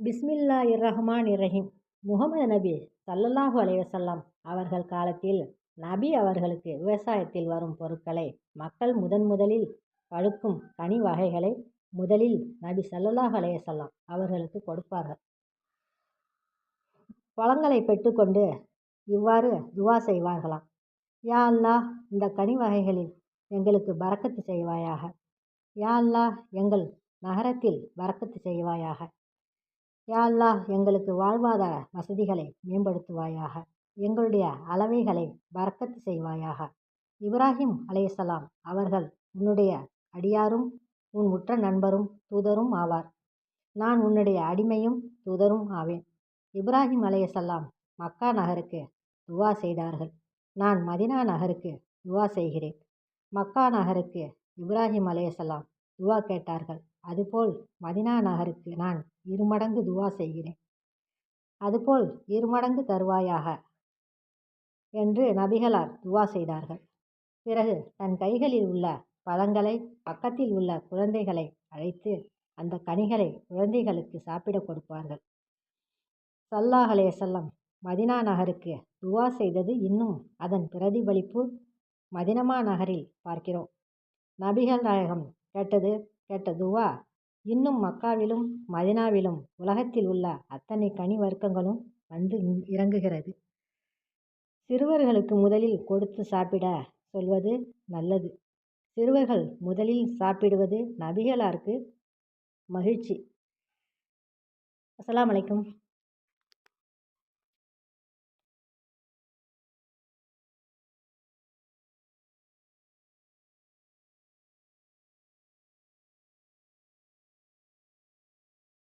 பிஸ்மில்லாஹிர்ரஹ்மானிர்ரஹீம். முகமது நபி ஸல்லல்லாஹு அலைஹி வஸல்லம் அவர்கள் காலத்தில் நபி அவர்களுக்கு விவசாயத்தில் வரும் பொருட்களை மக்கள் முதலில் பழுக்கும் கனி வகைகளை முதலில் நபி ஸல்லல்லாஹு அலைஹி வஸல்லம் அவர்களுக்கு கொடுப்பார்கள். பழங்களை பெற்றுக்கொண்டு இவ்வாறு துவா செய்வார்களாம். யா அல்லாஹ், இந்த கனி வகைகளில் எங்களுக்கு பரக்கத்து செய்வாயாக. யா அல்லாஹ், எங்கள் நகரத்தில் பரக்கத்து செய்வாயாக. யா அல்லாஹ், எங்களுக்கு வாழ்வாதார வசதிகளை மேம்படுத்துவாயாக. எங்களுடைய அளவைகளை பரக்கத்து செய்வாயாக. இப்ராஹிம் அலைஹிஸ்ஸலாம் அவர்கள் உன்னுடைய அடியாரும் உன் உற்ற நண்பரும் தூதரும் ஆவார். நான் உன்னுடைய அடிமையும் தூதரும் ஆவேன். இப்ராஹிம் அலைஹிஸ்ஸலாம் மக்கா நகருக்கு துவா செய்தார்கள். நான் மதினா நகருக்கு துவா செய்கிறேன். மக்கா நகருக்கு இப்ராஹிம் அலைஹிஸ்ஸலாம் துவா கேட்டார்கள். அதுபோல் மதினா நகருக்கு நான் இருமடங்கு துவா செய்கிறேன். அதுபோல் இருமடங்கு தருவாயாக என்று நபிகளார் துவா செய்தார்கள். பிறகு தன் கைகளில் உள்ள பழங்களை பக்கத்தில் உள்ள குழந்தைகளை அழைத்து அந்த கனிகளை குழந்தைகளுக்கு சாப்பிட கொடுப்பார்கள். ஸல்லல்லாஹு அலைஹி வஸல்லம் மதினா நகருக்கு துவா செய்தது இன்னும் அதன் பிரதிபலிப்பு மதினமா நகரில் பார்க்கிறோம். நபிகள் நாயகம் கேட்ட துவா இன்னும் மக்காவிலும் மதினாவிலும் உலகத்தில் உள்ள அத்தனை கனி வர்க்கங்களும் வந்து இறங்குகிறது. சிறுவர்களுக்கு முதலில் கொடுத்து சாப்பிட சொல்வது நல்லது. சிறுவர்கள் முதலில் சாப்பிடுவது நபிகளாருக்கு மகிழ்ச்சி. அஸ்ஸலாமு அலைக்கும்.